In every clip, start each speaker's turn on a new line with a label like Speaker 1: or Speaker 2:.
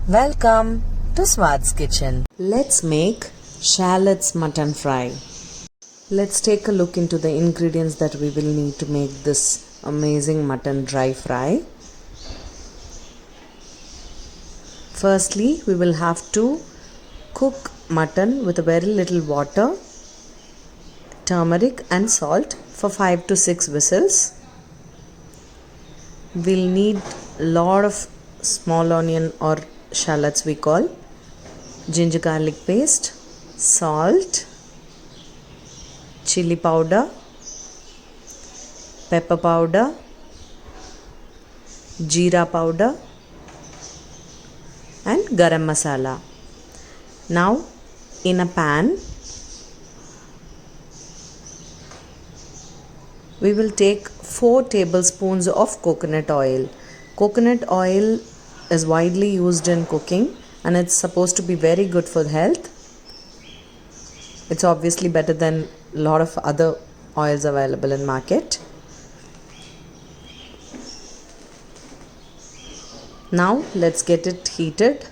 Speaker 1: Welcome to Swad's Kitchen. Let's make shallots mutton fry. Let's take a look into the ingredients that we will need to make this amazing mutton dry fry. Firstly, we will have to cook mutton with a very little water, turmeric and salt for 5 to 6 whistles. We'll need a lot of small onion or shallots we call, ginger garlic paste, salt, chili powder, pepper powder, jeera powder and garam masala. Now in a pan we will take 4 tablespoons of coconut oil. Coconut oil is widely used in cooking and it's supposed to be very good for health. It's obviously better than a lot of other oils available in market. Now let's get it heated,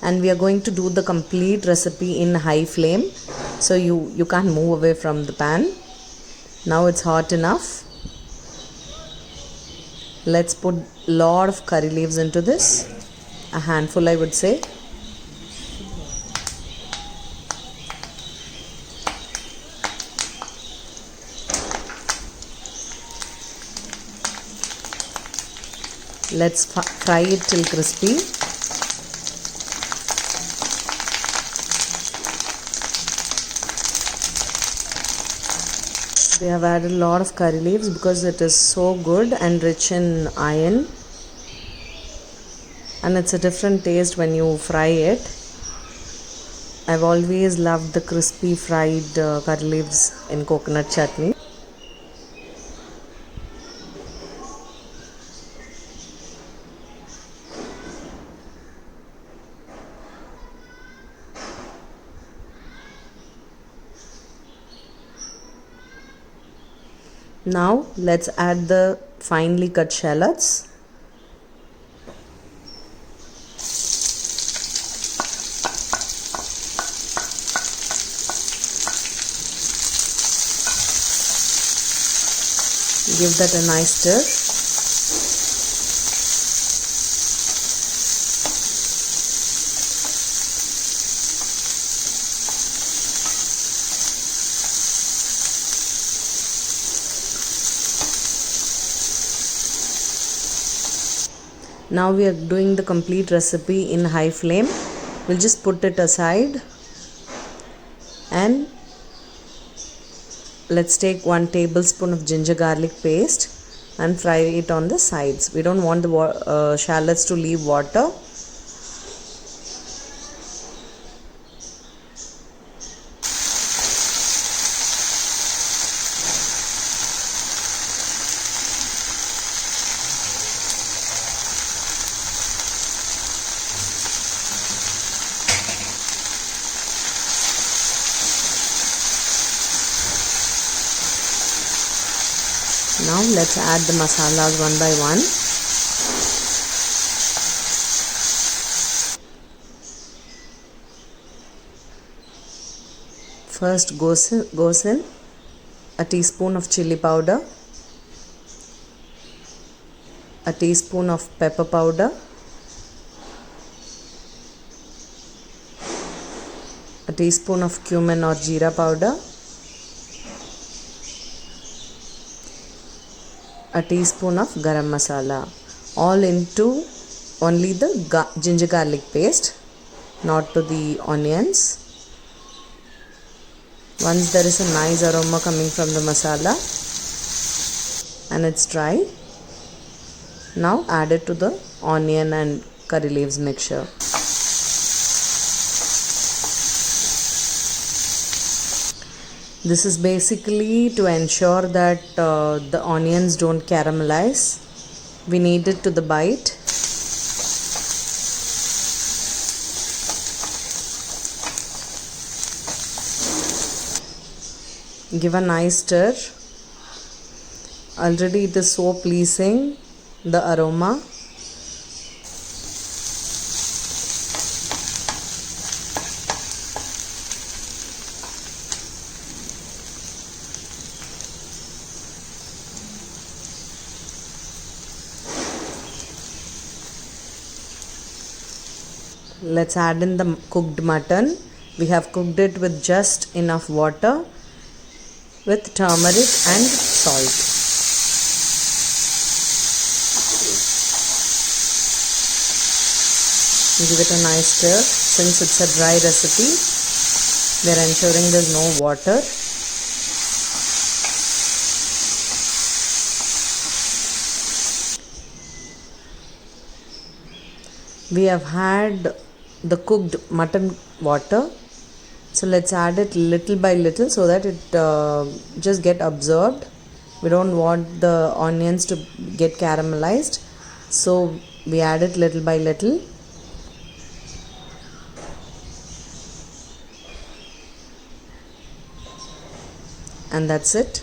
Speaker 1: and we are going to do the complete recipe in high flame, so you can't move away from the pan. Now it's hot enough. Let's put a lot of curry leaves into this, a handful I would say. Let's fry it till crispy. We have added a lot of curry leaves because it is so good and rich in iron, and it's a different taste when you fry it. I've always loved the crispy fried curry leaves in coconut chutney. Now let's add the finely cut shallots. Give that a nice stir. Now we are doing the complete recipe in high flame. We'll just put it aside and let's take 1 tablespoon of ginger garlic paste and fry it on the sides. We don't want the shallots to leave water. Now let's add the masalas one by one. First goes in a teaspoon of chili powder, a teaspoon of pepper powder, a teaspoon of cumin or jeera powder, a teaspoon of garam masala, all into only the ginger garlic paste, not to the onions. Once there is a nice aroma coming from the masala and it's dry, now add it to the onion and curry leaves mixture. This is basically to ensure that the onions don't caramelize. We need it to the bite. Give a nice stir. Already it is so pleasing, the aroma. Let's add in the cooked mutton. We have cooked it with just enough water with turmeric and salt. Give it a nice stir. Since it's a dry recipe, we are ensuring there's no water. We have had the cooked mutton water, so let's add it little by little so that it just get absorbed. We don't want the onions to get caramelized, so we add it little by little. And that's it.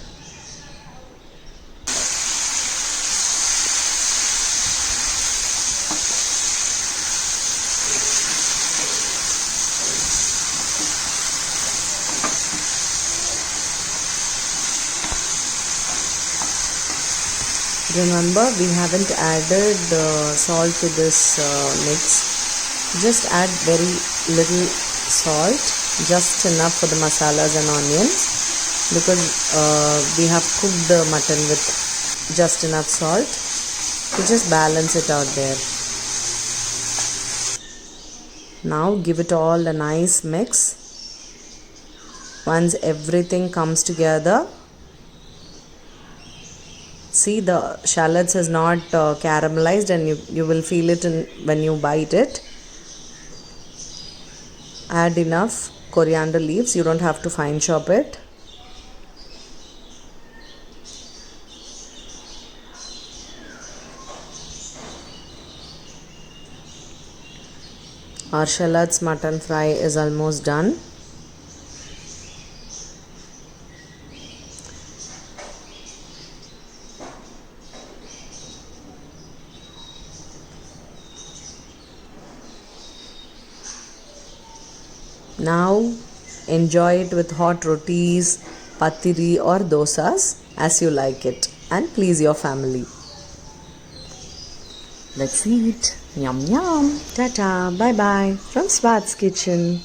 Speaker 1: Remember, we haven't added salt to this mix. Just add very little salt, just enough for the masalas and onions, because we have cooked the mutton with just enough salt to just balance it out there. Now give it all a nice mix. Once everything comes together, see, the shallots is not caramelized, and you will feel it when you bite it. Add enough coriander leaves. You don't have to fine chop it. Our shallots mutton fry is almost done. Now enjoy it with hot rotis, patiri or dosas as you like it, and please your family. Let's eat. Yum yum. Tata. Bye bye from Swad's Kitchen.